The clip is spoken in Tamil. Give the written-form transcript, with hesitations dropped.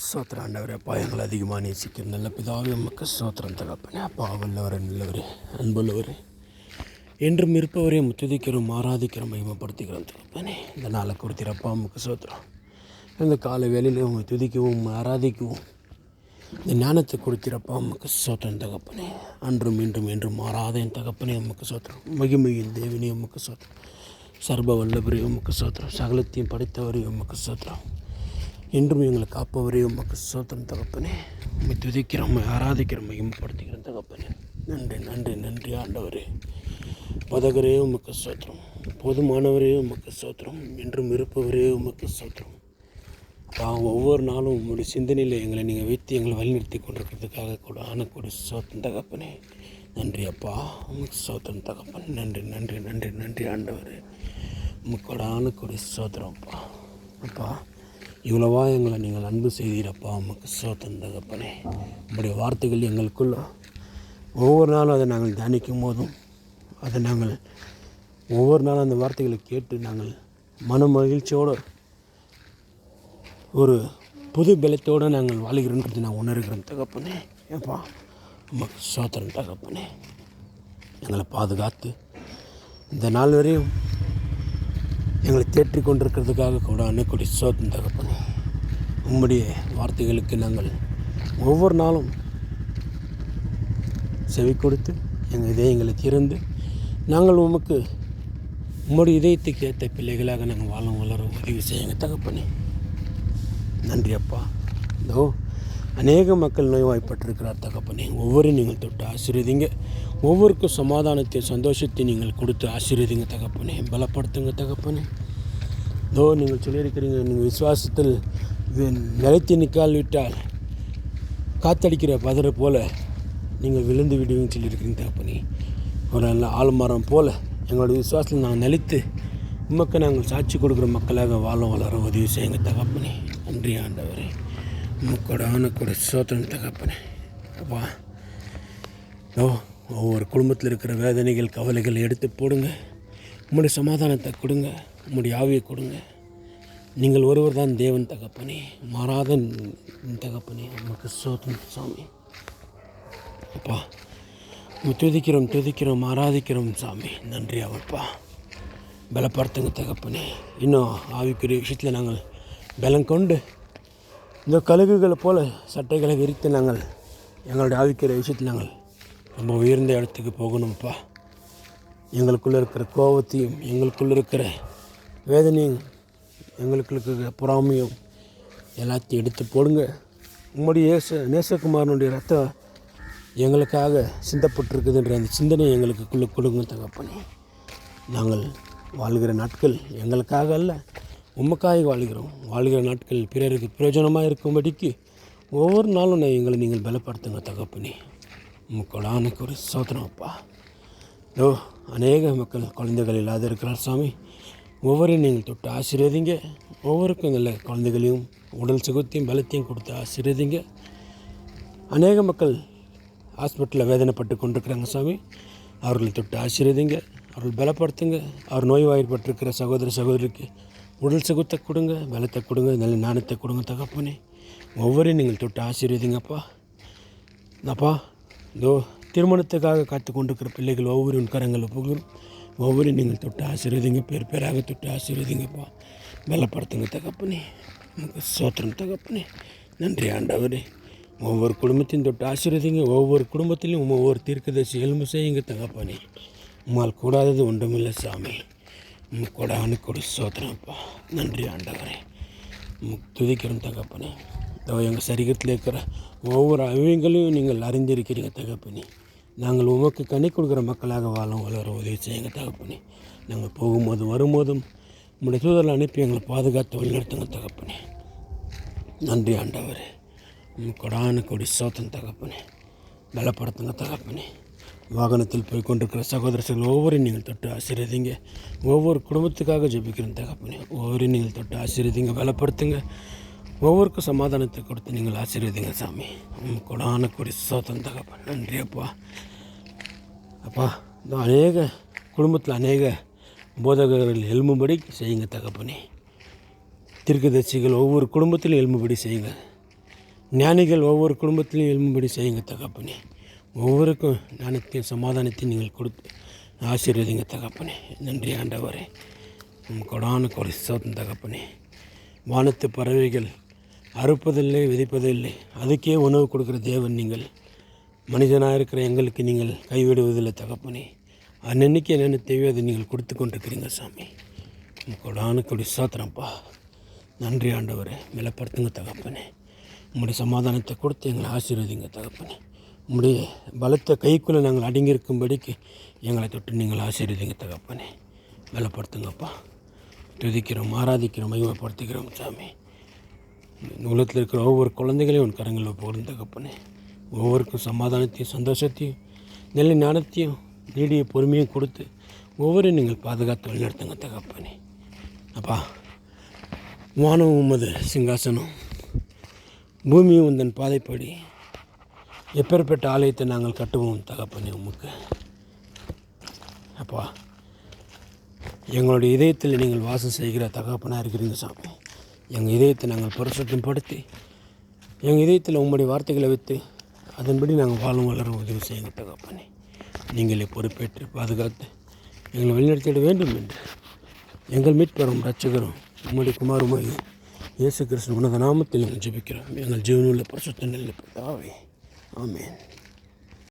சோத்திரம் ஆண்டவரே. அப்பா, எங்களை அதிகமாக நேசிக்கிற நல்ல பிதாவே, உமக்கு சோத்திரம் தகப்பனே. அப்பா, வல்லவரே, நல்லவரே, அன்புள்ளவரே, என்றும் இருப்பவரே, துதிக்கிறோம், ஆராதிக்கிறோம், மகிமைப்படுத்திக்கிறோம் தகப்பனே. இந்த நாளை கொடுத்திரப்பா, உமக்கு சோத்திரம். இந்த காலை வேலையில் உங்களை துதிக்கவும் ஆராதிக்கவும் இந்த ஞானத்தை கொடுத்திரப்பா, உமக்கு சோத்திரம் தகப்பனே. அன்றும் இன்றும் என்றும் மாறாத என் தகப்பனே, உமக்கு சோத்திரம். மகிமையின் தேவனே, உமக்கு சோத்திரம். சர்வ வல்லவரே, உமக்கு சோத்திரம். சகலத்தையும் படைத்தவரே, உமக்கு சோத்திரம். என்றும் எங்களை காப்பவரே, உமக்கு சோத்திரம் தகப்பனே. உண்மை துதிக்கிறோம், உண்மை ஆராதிக்கிறோம், மகிமைப்படுத்திக்கிறோம் தகப்பனே. நன்றி நன்றி நன்றி ஆண்டவரே. பதகரே, உமக்கு சோத்திரம். போதுமானவரே, உமக்கு சோத்திரம். என்றும் இருப்பவரே, உமக்கு சோத்திரம். ஒவ்வொரு நாளும் உங்களுடைய சிந்தனையில் எங்களை நீங்கள் வைத்து எங்களை வழிநிறுத்தி கொண்டிருக்கிறதுக்காக கூட ஆனக்கூட சோத்திரம் தகப்பனே. நன்றி அப்பா, உமக்கு சோத்திரம் தகப்பன். நன்றி நன்றி நன்றி நன்றி ஆண்டவரே. உமக்கோட ஆனக்கூட சோத்திரம் அப்பா. அப்பா, இவ்வளவா எங்களை நீங்கள் அன்பு செய்தீரப்பா, உமக்கு சோத்திரம் தகப்பனே. உங்களுடைய வார்த்தைகள் எங்களுக்குள்ள ஒவ்வொரு நாளும் அதை நாங்கள் தியானிக்கும் போதும் அதை நாங்கள் ஒவ்வொரு நாளும் அந்த வார்த்தைகளை கேட்டு நாங்கள் மன மகிழ்ச்சியோடு ஒரு புது பலத்தோடு நாங்கள் வாழ்கிறோன்றது நான் உணர்கிறோம் தகப்பனே. ஏப்பா, உமக்கு சோத்திரம் தகப்பனே. எங்களை பாதுகாத்து இந்த நாள் வரையும் எங்களை தேற்றி கொண்டிருக்கிறதுக்காக கூட அன்னைக்குடி சோத்திரம் தகப்பனே. உம்முடைய வார்த்தைகளுக்கு நாங்கள் ஒவ்வொரு நாளும் செவி கொடுத்து எங்கள் இதயங்களை திறந்து நாங்கள் உமக்கு உம்முடைய இதயத்துக்கு ஏற்ற பிள்ளைகளாக நாங்கள் வாழ வளர உதவி செய்யுங்க தகப்பனே. நன்றி அப்பா. இதோ அநேக மக்கள் நோய்வாய்ப்பட்டிருக்கிறார் தகப்பனே. ஒவ்வொரு நீங்கள் தொட்டு ஆசீர்வதிங்க. ஒவ்வொருக்கும் சமாதானத்தை சந்தோஷத்தை நீங்கள் கொடுத்து ஆசீர்வதிங்க தகப்பனே. பலப்படுத்துங்க தகப்பனே. இதோ நீங்கள் சொல்லியிருக்கிறீங்க, நீங்கள் விசுவாசத்தில் நிலைத்து நிற்கால் விட்டால் காத்தடிக்கிற பதரை போல் நீங்கள் விழுந்து விடுவீங்கன்னு சொல்லியிருக்கிறீங்க தகப்பனே. ஒரு நல்ல ஆலமரம் போல் எங்களுடைய விசுவாசத்தில் நாங்கள் நிலைத்து உமக்கு நாங்கள் சாட்சி கொடுக்குற மக்களாக வாழ வளர உதவி செய்யுங்க தகப்பனே. நன்றி ஆண்டவரே. உமக்கோட ஆனக்கூட சோத்திரம் தகப்பனே. அப்பா, ஒவ்வொரு குடும்பத்தில் இருக்கிற வேதனைகள் கவலைகள் எடுத்து போடுங்க. உம்முடைய சமாதானத்தை கொடுங்க. உம்முடைய ஆவியை கொடுங்க. நீங்கள் ஒருவர் தான் தேவன் தகப்பனே, மாறாத தகப்பனே. உமக்கு சோத்திரம் சாமி. அப்பா, துதிக்கிறோம் துதிக்கிறோம் ஆராதிக்கிறோம் சாமி. நன்றி அவப்பா. பலப்படுத்துங்க தகப்பனே. இன்னும் ஆவிக்குரிய விஷயத்தில் நாங்கள் பலம் கொண்டு இந்த கழுகுகளை போல் சட்டைகளை விரித்து நாங்கள் எங்களுடைய ஆவிக்குரிய விஷயத்தில் நாங்கள் ரொம்ப உயர்ந்த இடத்துக்கு போகணும்ப்பா. எங்களுக்குள்ளே இருக்கிற கோபத்தையும் எங்களுக்குள்ளே இருக்கிற வேதனையும் எங்களுக்குள்ள இருக்கிற பொறாமையும் எல்லாத்தையும் எடுத்து போடுங்க. உம்முடைய நேசகுமாரனுடைய ரத்தம் எங்களுக்காக சிந்தப்பட்டிருக்குதுன்ற அந்த சிந்தனை எங்களுக்குள்ளே கொடுங்க தகப்பனே. நாங்கள் வாழ்கிற நாட்கள் எங்களுக்காக அல்ல, உமக்காக வாழ்கிற நாட்கள் பிறருக்கு பிரயோஜனமாக இருக்கும்படிக்கு ஒவ்வொரு நாளும் எங்களை நீங்கள் பலப்படுத்துங்க தகப்பனே. உமக்கோடானுக்கு ஒரு சோதனம் அப்பா. அநேக மக்கள் குழந்தைகள் இல்லாத இருக்கிறார் சாமி. ஒவ்வொரையும் நீங்கள் தொட்டு ஆசீர்வதிங்க. ஒவ்வொருக்கும் நல்ல குழந்தைகளையும் உடல் சுகத்தையும் பலத்தையும் கொடுத்து ஆசீர்வதிங்க. அநேக மக்கள் ஹாஸ்பிட்டலில் வேதனைப்பட்டு கொண்டிருக்கிறாங்க சாமி. அவர்களை தொட்டு ஆசீர்வதிங்க. அவர்கள் பலப்படுத்துங்க. அவர் நோய்வாய்ப்பட்டிருக்கிற சகோதர சகோதரிக்கு உடல் சுகத்தை கொடுங்க, பலத்தை கொடுங்க, நல்ல ஞானத்தை கொடுங்க தகப்பனே. ஒவ்வொரையும் நீங்கள் தொட்டு ஆசீர்வதிங்கப்பா. அப்பா, இதோ திருமணத்துக்காக காத்து கொண்டிருக்கிற பிள்ளைகள் ஒவ்வொரு கரங்களை புகழும். ஒவ்வொரு நீங்கள் தொட்டு ஆசீர்வதிங்க. பேர் பேராக தொட்டு ஆசீர்வதிங்கப்பா. பலப்படுத்துங்க தகப்பனே. உங்களுக்கு சோத்திரம் தகப்பனே. நன்றி ஆண்டவரே. ஒவ்வொரு குடும்பத்தையும் தொட்டு ஆசீர்வதிங்க. ஒவ்வொரு குடும்பத்திலையும் ஒவ்வொரு தீர்க்கதரிசி எழும்பு செய்யுங்க தகப்பனே. உம்மால் கூடாதது ஒன்றுமில்லை சாமி. உமக்கோடானு கொடு சோத்திரம்ப்பா. நன்றி ஆண்டவரே. துதிக்கிறோம் தகப்பனே. எங்கள் சரீரத்தில் இருக்கிற ஒவ்வொரு அவயங்களையும் நீங்கள் அறிந்திருக்கிறீங்க தகப்பனே. நாங்கள் உமக்கு கனி கொடுக்குற மக்களாக வாழும் வளர உதவி செய்யுங்க தகப்பனே. நாங்கள் போகும்போதும் வரும்போதும் உங்களுடைய தூதரில் அனுப்பி எங்களை பாதுகாத்து வழிநடத்துங்க தகப்பனே. நன்றி ஆண்டவரே. கொடான கொடி சோத்தம் தகப்பனே. பலப்படுத்துங்க தகப்பனே. வாகனத்தில் போய் கொண்டிருக்கிற சகோதரர்கள் ஒவ்வொரு நீங்கள் தொட்டு ஆசீர்வதிங்க. ஒவ்வொரு குடும்பத்துக்காக ஜெபிக்கிறேன் தகப்பனே. ஒவ்வொரு நீங்கள் தொட்டு ஆசீர்வதிங்க, பலப்படுத்துங்க. ஒவ்வொருக்கும் சமாதானத்தை கொடுத்து நீங்கள் ஆசீர்வதிங்க சாமி. கொடான கொடி சோத்தம் தகப்பன். நன்றி அப்பா. அப்பா, இந்த அநேக குடும்பத்தில் அநேக போதகர்கள் எழும்பும்படி செய்யுங்க தகப்பனே. தீர்க்கதரிசிகள் ஒவ்வொரு குடும்பத்திலும் எழும்பும்படி செய்யுங்க. ஞானிகள் ஒவ்வொரு குடும்பத்திலையும் எழும்பும்படி செய்யுங்க தகப்பனே. ஒவ்வொருக்கும் ஞானத்தையும் சமாதானத்தையும் நீங்கள் கொடுத்து ஆசீர்வதிங்க தகப்பனே. நன்றி ஆண்டவரே. கொடான கொடை சோதம் தகப்பனே. வானத்து பறவைகள் அறுப்பதில்லை, விதைப்பதில்லை, அதுக்கே உணவு கொடுக்குற தேவன் நீங்கள். மனிதனாக இருக்கிற எங்களுக்கு நீங்கள் கைவிடுவதில்லை தகப்பனே. அன்னன்னைக்கு என்னென்ன தேவையோ அதை நீங்கள் கொடுத்து கொண்டிருக்கிறீங்க சாமி. கொடான கொடி சாத்திரம்ப்பா. நன்றி ஆண்டவரே. மேலப்படுத்துங்க தகப்பனே. உங்களுடைய சமாதானத்தை கொடுத்து எங்களை ஆசீர்வதிங்க தகப்பனே. உங்களுடைய பலத்த கைக்குள்ளே நாங்கள் அடங்கியிருக்கும்படிக்கு எங்களை தொட்டு நீங்கள் ஆசீர்வதிங்க தகப்பனே. மேலப்படுத்துங்கப்பா. துதிக்கிறோம், ஆராதிக்கிறோம், மகிமைப்படுத்துகிறோம் சாமி. உலகத்தில் இருக்கிற ஒவ்வொரு குழந்தைகளையும் உன் கரங்களில் போடும் தகப்பனே. ஒவ்வொருக்கும் சமாதானத்தையும் சந்தோஷத்தையும் நல்ல ஞானத்தையும் நீடிய பொறுமையும் கொடுத்து ஒவ்வொரு நீங்கள் பாதுகாத்து வழிநடத்துங்க தகப்பனே. அப்பா, வானம் உமது சிங்காசனம், பூமியும் உந்தன் பாதைப்படி. எப்பேற்பட்ட ஆலயத்தை நாங்கள் கட்டுவோம் தகப்பனே உமக்கு. அப்பா, எங்களுடைய இதயத்தில் நீங்கள் வாசம் செய்கிற தகப்பனாக இருக்கிறீங்க சாமி. எங்கள் இதயத்தை நாங்கள் பரிசுத்தம் படுத்தி எங்கள் இதயத்தில் உங்களுடைய வார்த்தைகளை வைத்து அதன்படி நாங்கள் வாழும் வளர உதவி செய்யுங்க தகப்பனே. நீங்களே பொறுப்பேற்று பாதுகாத்து எங்களை வழிநடத்திட வேண்டும் என்று எங்கள் மீட்பரும் இரட்சகரும் உம்முடைய குமாரமாகிய இயேசு கிறிஸ்து உன்னத நாமத்தில் நாங்கள் ஜெபிக்கிறோம். எங்கள் ஜீவனுள்ள பரிசுத்த நல்ல பிதாவே. ஆமென்.